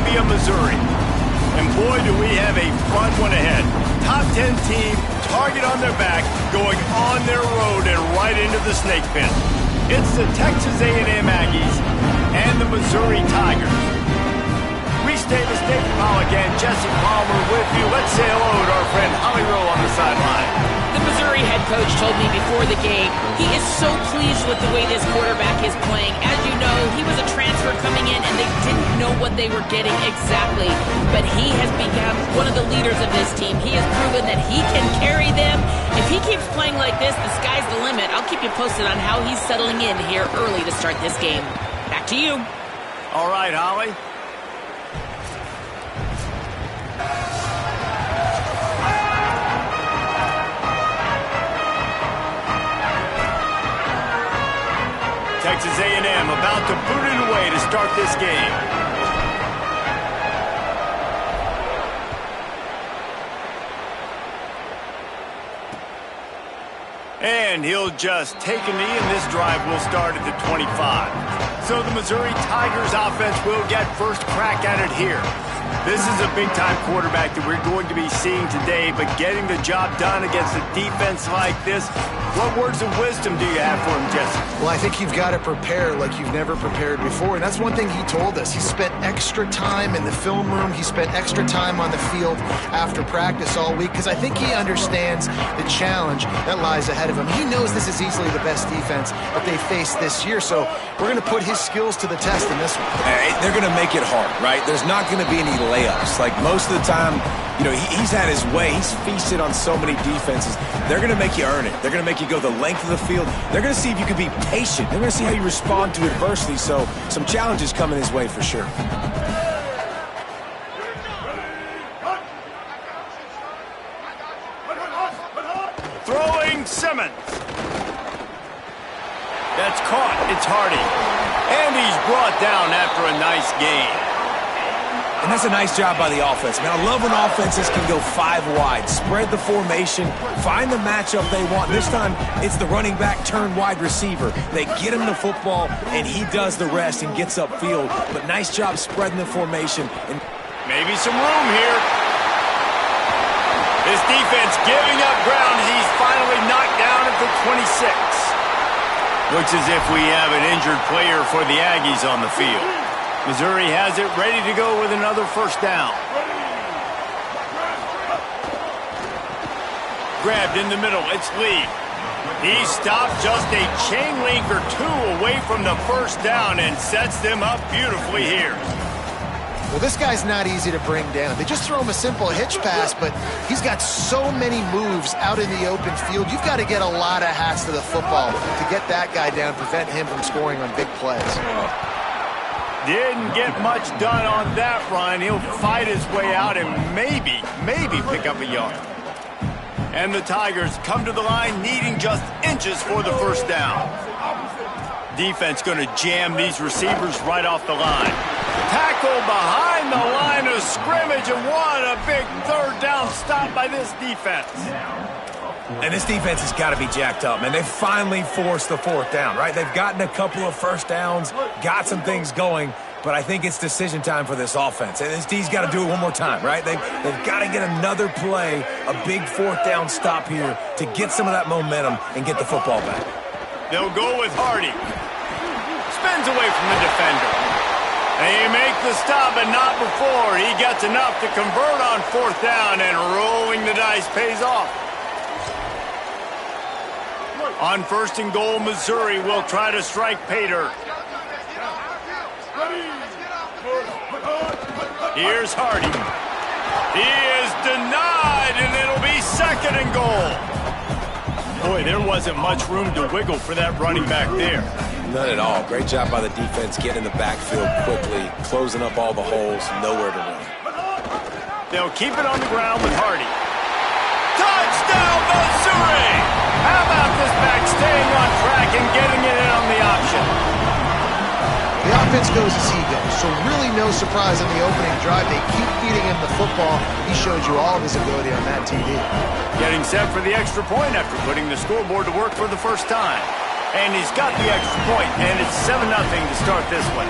Columbia, Missouri. And boy, do we have a fun one ahead. Top 10 team, target on their back, going on their road and right into the snake pit. It's the Texas A&M Aggies and the Missouri Tigers. Reese Davis, Nathan Pollock, and Jesse Palmer with you. Let's say hello to our friend Holly Rowe on the sideline. The Missouri head coach told me before the game he is so pleased with the way this quarterback is playing. As you know, he was a transfer coming in and they didn't know what they were getting exactly. But he has become one of the leaders of this team. He has proven that he can carry them. If he keeps playing like this, the sky's the limit. I'll keep you posted on how he's settling in here early to start this game. Back to you. All right, Holly. Texas A&M about to boot it away to start this game. And he'll just take a knee, and this drive will start at the 25. So the Missouri Tigers offense will get first crack at it here. This is a big-time quarterback that we're going to be seeing today, but getting the job done against a defense like this, what words of wisdom do you have for him, Jesse? Well, I think you've got to prepare like you've never prepared before, and that's one thing he told us. He spent extra time in the film room. He spent extra time on the field after practice all week, because I think he understands the challenge that lies ahead of him. He knows this is easily the best defense that they face this year, so we're going to put his skills to the test in this one. They're going to make it hard, right? There's not going to be any layups. Like most of the time, you know, he's had his way. He's feasted on so many defenses. They're going to make you earn it. They're going to make you go the length of the field. They're going to see if you can be patient. They're going to see how you respond to adversity. So some challenges coming his way for sure. Throwing Simmons. That's caught. It's Hardy. And he's brought down after a nice gain. And that's a nice job by the offense. Man, I love when offenses can go 5 wide, spread the formation, find the matchup they want. This time, it's the running back turned wide receiver. They get him the football, and he does the rest and gets upfield. But nice job spreading the formation. And maybe some room here. This defense giving up ground as he's finally knocked down at the 26. Looks as if we have an injured player for the Aggies on the field. Missouri has it ready to go with another first down. Grabbed in the middle, it's Lee. He stopped just a chain link or two away from the first down and sets them up beautifully here. Well, this guy's not easy to bring down. They just throw him a simple hitch pass, but he's got so many moves out in the open field. You've got to get a lot of hats to the football to get that guy down, prevent him from scoring on big plays. Didn't get much done on that run. He'll fight his way out and maybe pick up a yard. And the Tigers come to the line needing just inches for the first down. Defense going to jam these receivers right off the line. Tackle behind the line of scrimmage, and what a big third down stop by this defense. And this defense has got to be jacked up, man. They finally forced the fourth down, right? They've gotten a couple of first downs, got some things going, but I think it's decision time for this offense. And this D's got to do it one more time, right? They've got to get another play, a big fourth down stop here to get some of that momentum and get the football back. They'll go with Hardy. Spins away from the defender. They make the stop, but not before. He gets enough to convert on fourth down, and rolling the dice pays off. On first and goal, Missouri will try to strike Pater. Here's Hardy. He is denied, and it'll be second and goal. Boy, there wasn't much room to wiggle for that running back there. None at all. Great job by the defense getting in the backfield quickly, closing up all the holes, nowhere to run. They'll keep it on the ground with Hardy. Touchdown, Missouri! How about this back staying on track and getting it in on the option? The offense goes as he goes, so really no surprise on the opening drive. They keep feeding him the football. He showed you all of his ability on that TV. Getting set for the extra point after putting the scoreboard to work for the first time. And he's got the extra point, and it's 7-0 to start this one.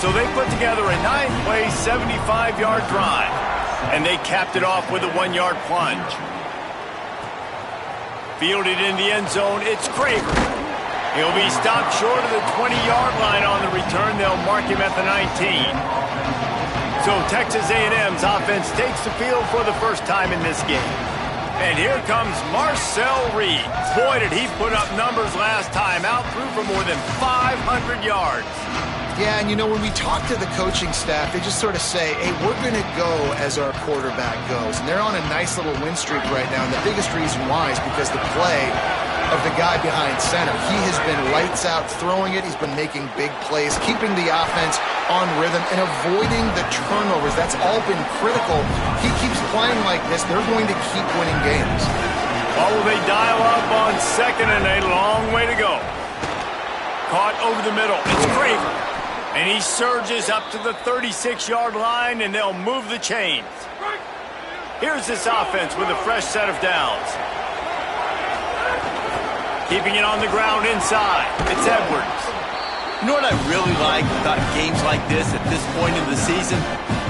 So they put together a 9-play, 75-yard drive. And they capped it off with a 1-yard plunge. Fielded in the end zone, it's Craver. He'll be stopped short of the 20-yard line on the return. They'll mark him at the 19. So Texas A&M's offense takes the field for the first time in this game. And here comes Marcel Reed. Boy, did he put up numbers last time out, threw for more than 500 yards. Yeah, and you know, when we talk to the coaching staff, they just sort of say, hey, we're going to go as our quarterback goes. And they're on a nice little win streak right now, and the biggest reason why is because the play of the guy behind center. He has been lights out throwing it. He's been making big plays, keeping the offense on rhythm, and avoiding the turnovers. That's all been critical. He keeps playing like this, they're going to keep winning games. Oh, they dial up on second, and a long way to go. Caught over the middle. It's Craver. And he surges up to the 36-yard line, and they'll move the chains. Here's this offense with a fresh set of downs. Keeping it on the ground inside. It's Edwards. You know what I really like about games like this at this point in the season?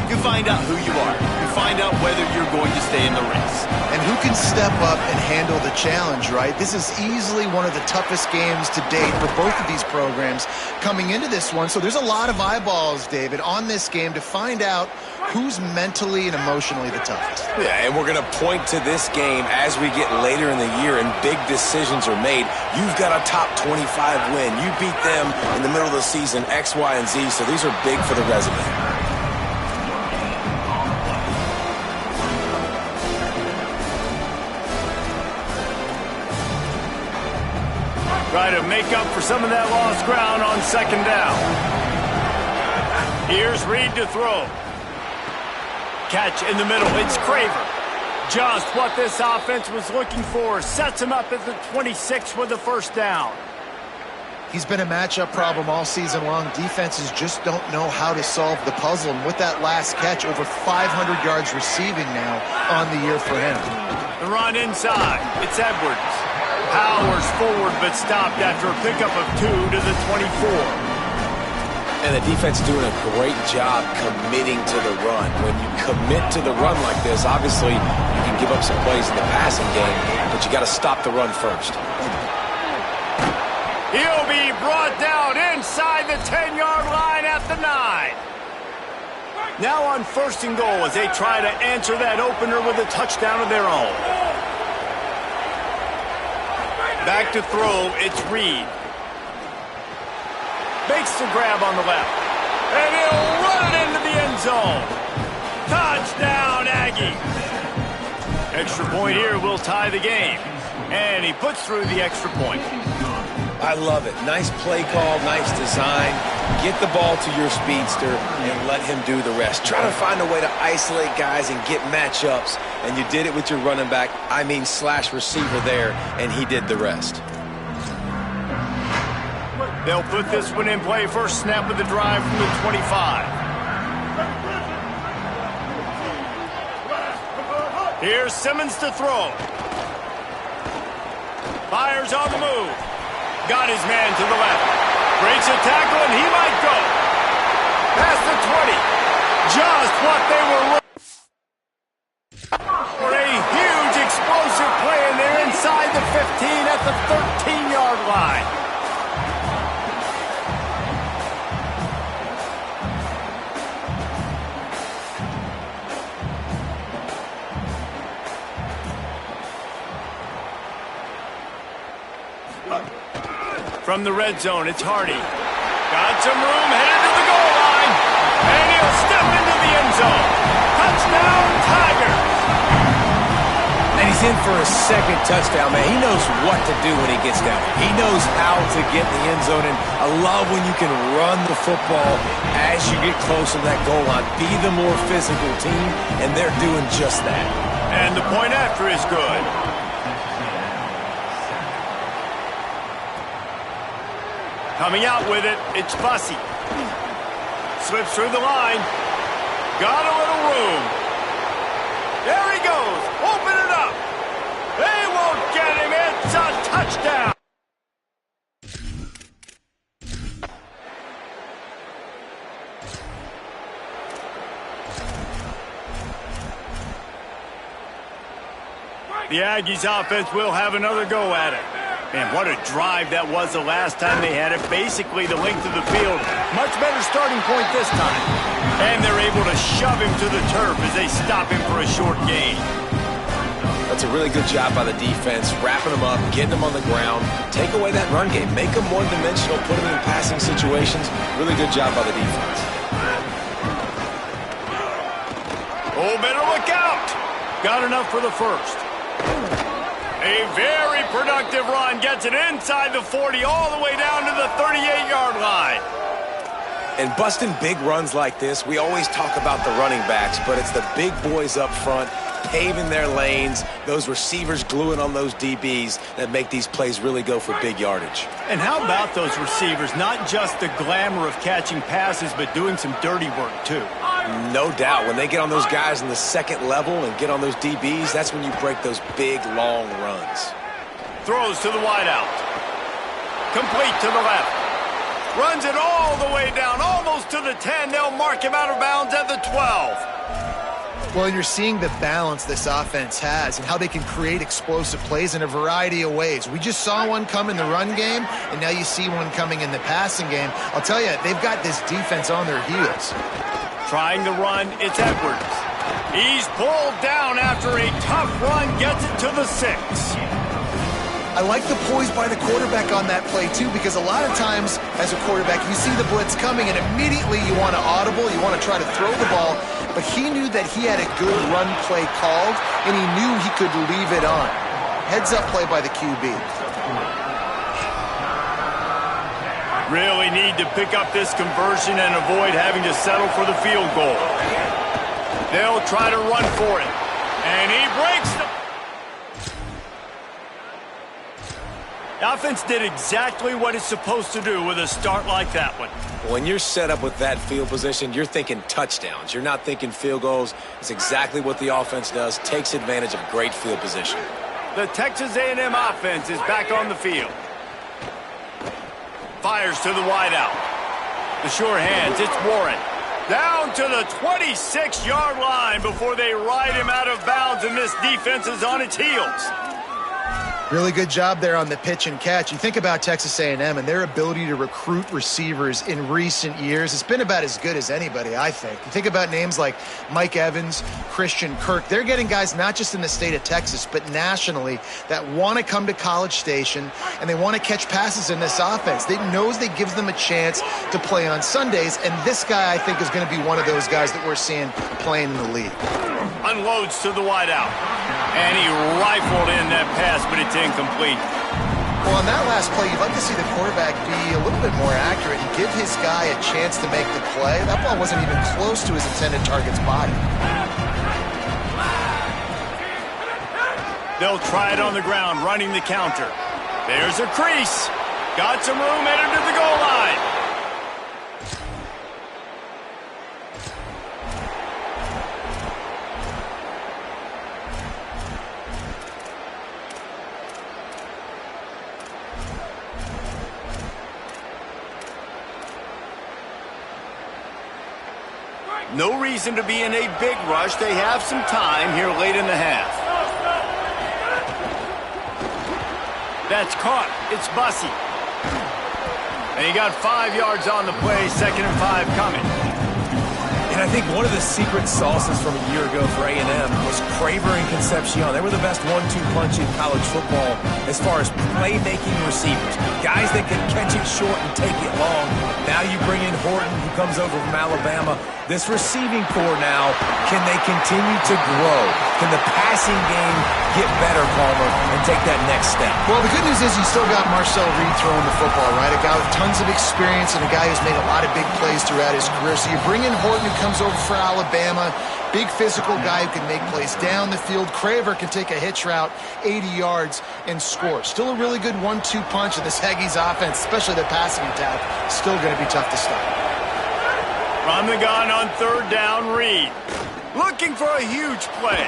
You find out who you are. You find out whether you're going to stay in the race. And who can step up and handle the challenge, right? This is easily one of the toughest games to date for both of these programs coming into this one. So there's a lot of eyeballs, David, on this game to find out who's mentally and emotionally the toughest. Yeah, and we're going to point to this game as we get later in the year and big decisions are made. You've got a top 25 win. You beat them in the middle of the season, X, Y, and Z, so these are big for the resume. Try to make up for some of that lost ground on second down. Here's Reed to throw. Catch in the middle. It's Craver. Just what this offense was looking for. Sets him up at the 26 with the first down. He's been a matchup problem all season long. Defenses just don't know how to solve the puzzle. And with that last catch, over 500 yards receiving now on the year for him. The run inside. It's Edwards. Powers forward, but stopped after a pickup of 2 to the 24. And the defense is doing a great job committing to the run. When you commit to the run like this, obviously you can give up some plays in the passing game, but you got to stop the run first. He'll be brought down inside the 10-yard line at the 9. Now on first and goal as they try to answer that opener with a touchdown of their own. Back to throw, it's Reed. Makes the grab on the left. And he'll run it into the end zone. Touchdown, Aggie. Extra point here will tie the game. And he puts through the extra point. I love it. Nice play call, nice design. Get the ball to your speedster and let him do the rest. Try to find a way to isolate guys and get matchups, and you did it with your running back, slash receiver there, and he did the rest. They'll put this one in play. First snap of the drive from the 25. Here's Simmons to throw. Fires on the move. Got his man to the left. Breaks a tackle, and he might go. Past the 20. Just what they were looking for. A huge explosive play, and they're inside the 15 at the 13-yard line. From the red zone, it's Hardy. Got some room, headed to the goal line. And he'll step into the end zone. Touchdown, Tigers. And he's in for a second touchdown, man. He knows what to do when he gets down there. He knows how to get in the end zone. And I love when you can run the football as you get close to that goal line. Be the more physical team, and they're doing just that. And the point after is good. Coming out with it, it's Bussey. Slips through the line. Got a little room. There he goes. Open it up. They won't get him. It's a touchdown. The Aggies offense will have another go at it. Man, what a drive that was the last time they had it. Basically the length of the field. Much better starting point this time. And they're able to shove him to the turf as they stop him for a short gain. That's a really good job by the defense, wrapping them up, getting them on the ground. Take away that run game. Make them one-dimensional, put them in passing situations. Really good job by the defense. Oh, better look out. Got enough for the first. A very productive run gets it inside the 40 all the way down to the 38-yard line. And busting big runs like this, we always talk about the running backs, but it's the big boys up front paving their lanes, those receivers gluing on those DBs that make these plays really go for big yardage. And how about those receivers? Not just the glamour of catching passes, but doing some dirty work too. No doubt. When they get on those guys in the second level and get on those DBs, that's when you break those big, long runs. Throws to the wideout. Complete to the left. Runs it all the way down, almost to the 10. They'll mark him out of bounds at the 12. Well, and you're seeing the balance this offense has and how they can create explosive plays in a variety of ways. We just saw one come in the run game, and now you see one coming in the passing game. I'll tell you, they've got this defense on their heels. Trying to run, it's Edwards. He's pulled down after a tough run, gets it to the 6. I like the poise by the quarterback on that play, too, because a lot of times as a quarterback, you see the blitz coming, and immediately you want to audible, you want to try to throw the ball, but he knew that he had a good run play called, and he knew he could leave it on. Heads-up play by the QB. Really need to pick up this conversion and avoid having to settle for the field goal. They'll try to run for it, and he breaks the... The offense did exactly what it's supposed to do with a start like that one. When you're set up with that field position, you're thinking touchdowns. You're not thinking field goals. It's exactly what the offense does, takes advantage of great field position. The Texas A&M offense is back on the field. Fires to the wideout. The sure hands, it's Warren. Down to the 26-yard line before they ride him out of bounds, and this defense is on its heels. Really good job there on the pitch and catch. You think about Texas A&M and their ability to recruit receivers in recent years. It's been about as good as anybody, I think. You think about names like Mike Evans, Christian Kirk. They're getting guys not just in the state of Texas, but nationally that want to come to College Station and they want to catch passes in this offense. They knows they gives them a chance to play on Sundays, and this guy, I think, is going to be one of those guys that we're seeing playing in the league. Unloads to the wideout. And he rifled in that pass, but it's incomplete. Well, on that last play, you'd like to see the quarterback be a little bit more accurate and give his guy a chance to make the play. That ball wasn't even close to his intended target's body. They'll try it on the ground, running the counter. There's a crease. Got some room, headed to the goal line. No reason to be in a big rush. They have some time here late in the half. That's caught. It's Bussey. And he got 5 yards on the play. 2nd and 5 coming. And I think one of the secret sauces from a year ago for A&M was Craver and Concepcion. They were the best 1-2 punch in college football as far as playmaking receivers. Guys that can catch it short and take it long. Now you bring in Horton, who comes over from Alabama. This receiving core now, can they continue to grow? Can the passing game get better, Palmer, and take that next step? Well, the good news is you still got Marcel Reed throwing the football, right? A guy with tons of experience and a guy who's made a lot of big plays throughout his career. So you bring in Horton, who comes over for Alabama. Big physical guy who can make plays down the field. Craver can take a hitch route 80 yards and score. Still a really good 1-2 punch of this Aggies offense, especially the passing attack. Still going to be tough to stop. From the gun on 3rd down, Reed. Looking for a huge play.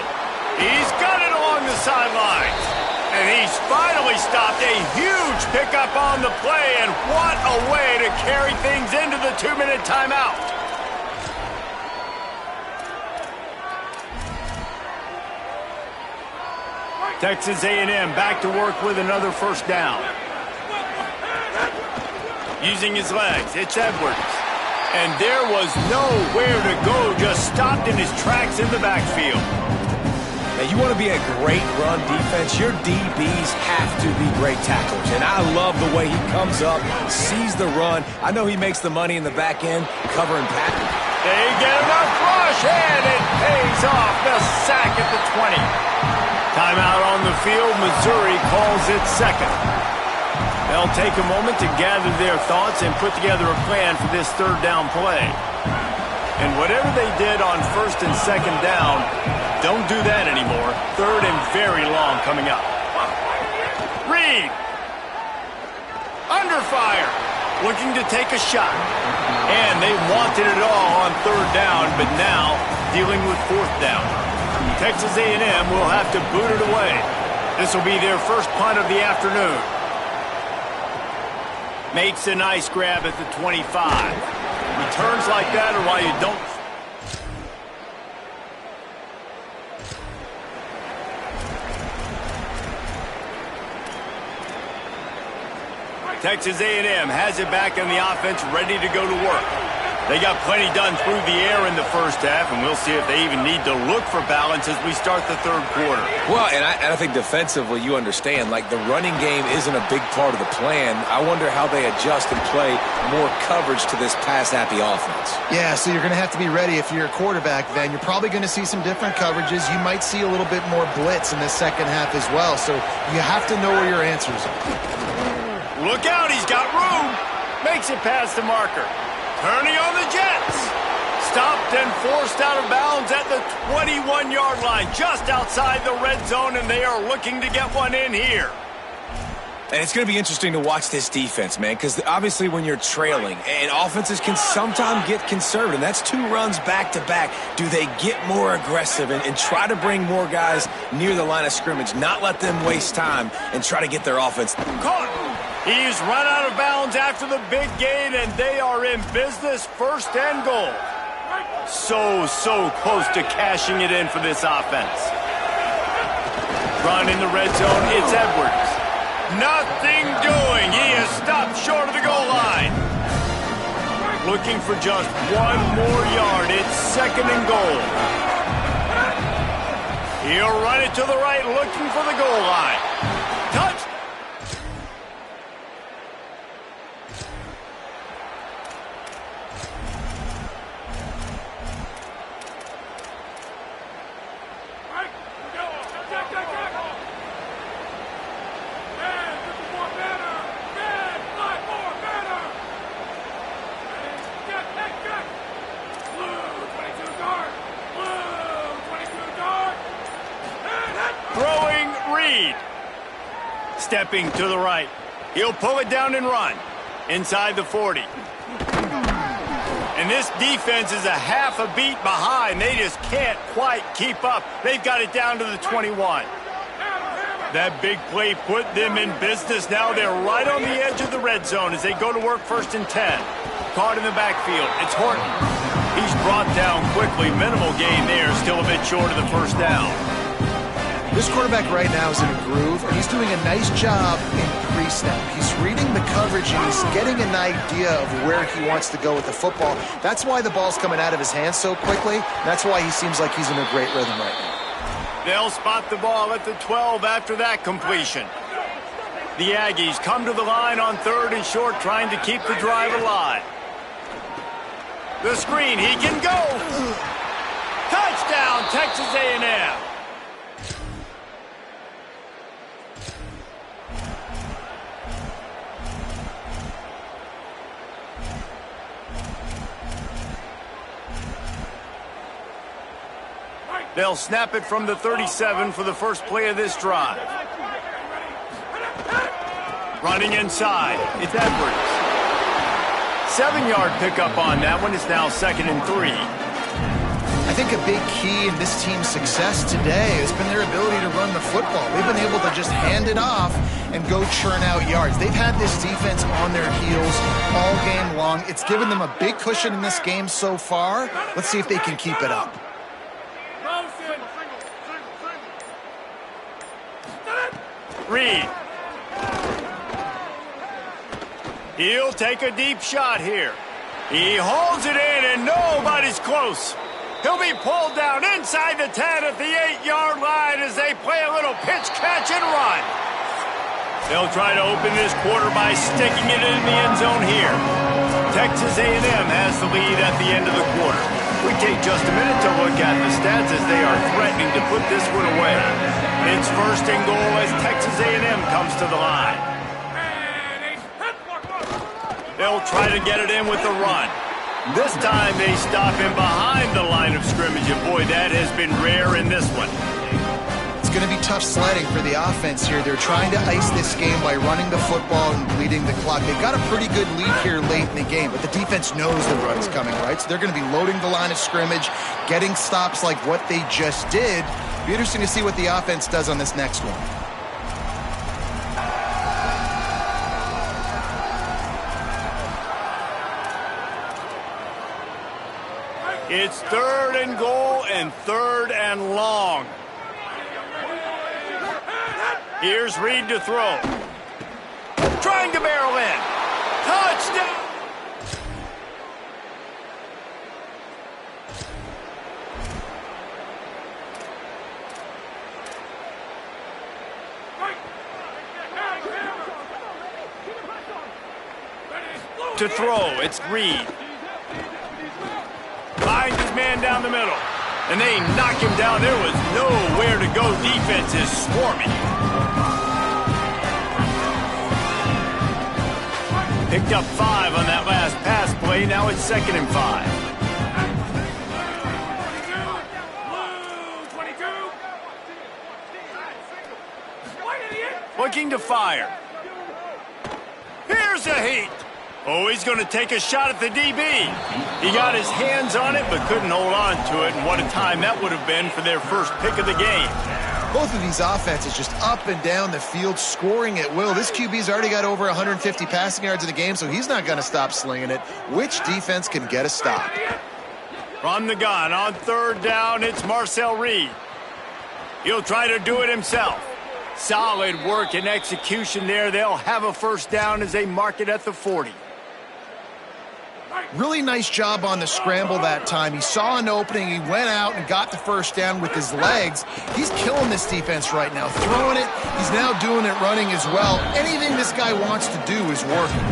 He's got it along the sidelines. And he's finally stopped. A huge pickup on the play, and what a way to carry things into the 2-minute timeout. Texas A&M back to work with another first down. Using his legs, it's Edwards. And there was nowhere to go, just stopped in his tracks in the backfield. Now, you want to be a great run defense, your DBs have to be great tacklers. And I love the way he comes up, sees the run. I know he makes the money in the back end, covering Patton. They get enough rush, and it pays off. The sack at the 20. Timeout on the field. Missouri calls it second. They'll take a moment to gather their thoughts and put together a plan for this third down play. And whatever they did on first and second down, don't do that anymore. Third and very long coming up. Reed. Under fire. Looking to take a shot. And they wanted it all on third down, but now dealing with fourth down. Texas A&M will have to boot it away. This will be their first punt of the afternoon. Makes a nice grab at the 25. Returns like that are why you don't. Texas A&M has it back on the offense, ready to go to work. They got plenty done through the air in the first half, and we'll see if they even need to look for balance as we start the third quarter. Well, and I think defensively, you understand, like the running game isn't a big part of the plan. I wonder how they adjust and play more coverage to this pass-happy offense. Yeah, so you're going to have to be ready if you're a quarterback then. You're probably going to see some different coverages. You might see a little bit more blitz in the second half as well, so you have to know where your answers are. Look out, he's got room. Makes it past the marker. Turning on the Jets. Stopped and forced out of bounds at the 21-yard line, just outside the red zone, and they are looking to get one in here. And it's going to be interesting to watch this defense, man, because obviously when you're trailing, and offenses can sometimes get conservative. That's two runs back-to-back. Do they get more aggressive and try to bring more guys near the line of scrimmage, not let them waste time, and try to get their offense? Caught. He's run out of bounds after the big gain, and they are in business, first and goal. So close to cashing it in for this offense. Run in the red zone, it's Edwards. Nothing doing. He is stopped short of the goal line. Looking for just one more yard. It's second and goal. He'll run it to the right, looking for the goal line. Touch. Stepping to the right. He'll pull it down and run. Inside the 40. And this defense is a half a beat behind. They just can't quite keep up. They've got it down to the 21. That big play put them in business. Now they're right on the edge of the red zone as they go to work first and 10. Caught in the backfield. It's Horton. He's brought down quickly. Minimal gain there. Still a bit short of the first down. This quarterback right now is in a groove, and he's doing a nice job in pre-snap. He's reading the coverage, and he's getting an idea of where he wants to go with the football. That's why the ball's coming out of his hands so quickly. That's why he seems like he's in a great rhythm right now. They'll spot the ball at the 12 after that completion. The Aggies come to the line on third and short, trying to keep the drive alive. The screen, he can go. Touchdown, Texas A&M. They'll snap it from the 37 for the first play of this drive. Running inside, it's Edwards. 7-yard pickup on that one. It's now second and 3. I think a big key in this team's success today has been their ability to run the football. They've been able to just hand it off and go churn out yards. They've had this defense on their heels all game long. It's given them a big cushion in this game so far. Let's see if they can keep it up. Reed. He'll take a deep shot here. He holds it in, and nobody's close. He'll be pulled down inside the 10 at the 8-yard line as they play a little pitch, catch, and run. They'll try to open this quarter by sticking it in the end zone here. Texas A&M has the lead at the end of the quarter. We take just a minute to look at the stats as they are threatening to put this one away. It's first and goal as Texas A&M comes to the line. They'll try to get it in with the run. This time they stop him behind the line of scrimmage, and boy, that has been rare in this one. It's going to be tough sledding for the offense here. They're trying to ice this game by running the football and bleeding the clock. They've got a pretty good lead here late in the game, but the defense knows the run's coming, right? So they're going to be loading the line of scrimmage, getting stops like what they just did. Be interesting to see what the offense does on this next one. It's third and goal and third and long. Here's Reed to throw. Trying to barrel in. Touchdown! To throw, it's Reed. Finds his man down the middle. And they knock him down. There was nowhere to go. Defense is swarming. Picked up 5 on that last pass play. Now it's 2nd and 5. Looking to fire. Here's a heat. Oh, he's going to take a shot at the DB. He got his hands on it, but couldn't hold on to it. And what a time that would have been for their first pick of the game. Both of these offenses just up and down the field, scoring at will. This QB's already got over 150 passing yards in the game, so he's not going to stop slinging it. Which defense can get a stop? From the gun, on third down, it's Marcel Reed. He'll try to do it himself. Solid work and execution there. They'll have a first down as they mark it at the 40. Really nice job on the scramble that time. He saw an opening, he went out and got the first down with his legs. He's killing this defense right now, throwing it. He's now doing it running as well. Anything this guy wants to do is working.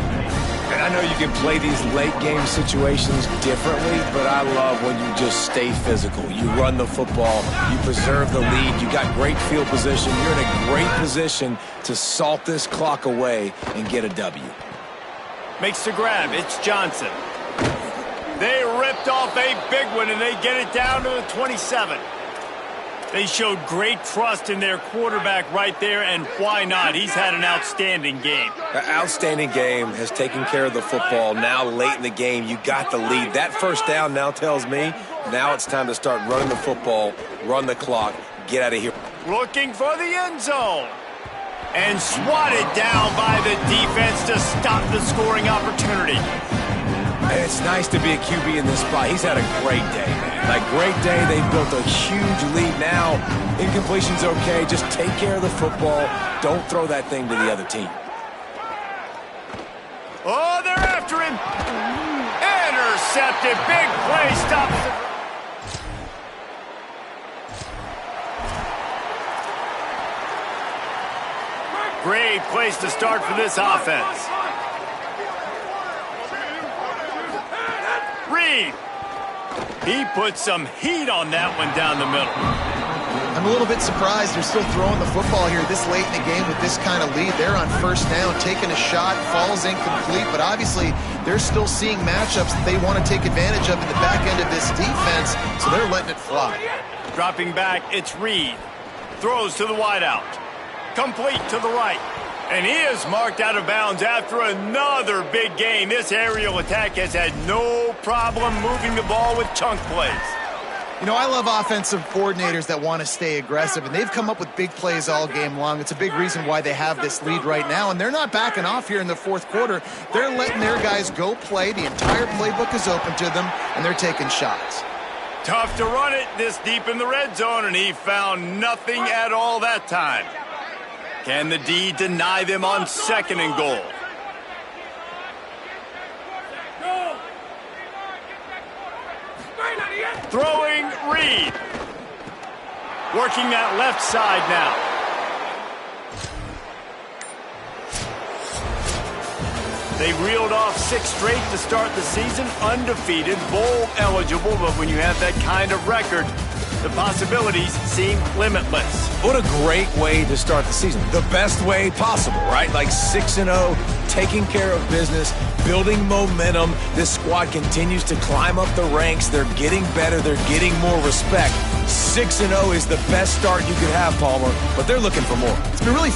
And I know you can play these late game situations differently, but I love when you just stay physical. You run the football, you preserve the lead, you got great field position. You're in a great position to salt this clock away and get a W. Makes the grab. It's Johnson. They ripped off a big one, and they get it down to the 27. They showed great trust in their quarterback right there, and why not? He's had an outstanding game. An outstanding game, has taken care of the football. Now late in the game, you got the lead. That first down now tells me now it's time to start running the football, run the clock, get out of here. Looking for the end zone. And swatted down by the defense to stop the scoring opportunity. It's nice to be a QB in this spot. He's had a great day, man. Like, great day. They built a huge lead now. Incompletion's okay. Just take care of the football. Don't throw that thing to the other team. Oh, they're after him. Intercepted. Big play. Stops the... Great place to start for this offense. Reed. He put some heat on that one down the middle. I'm a little bit surprised they're still throwing the football here this late in the game with this kind of lead. They're on first down, taking a shot, falls incomplete, but obviously they're still seeing matchups that they want to take advantage of in the back end of this defense, so they're letting it fly. Dropping back, it's Reed. Throws to the wideout. Complete to the right. And he is marked out of bounds after another big game. This aerial attack has had no problem moving the ball with chunk plays. You know, I love offensive coordinators that want to stay aggressive, and they've come up with big plays all game long. It's a big reason why they have this lead right now, and they're not backing off here in the fourth quarter. They're letting their guys go play. The entire playbook is open to them, and they're taking shots. Tough to run it this deep in the red zone, and he found nothing at all that time. Can the D deny them on 2nd and goal? Throwing Reed. Working that left side now. They reeled off 6 straight to start the season, undefeated, bowl eligible, but when you have that kind of record, the possibilities seem limitless. What a great way to start the season. The best way possible, right? Like 6-0, taking care of business, building momentum. This squad continues to climb up the ranks. They're getting better. They're getting more respect. 6-0 is the best start you could have, Palmer, but they're looking for more. It's been really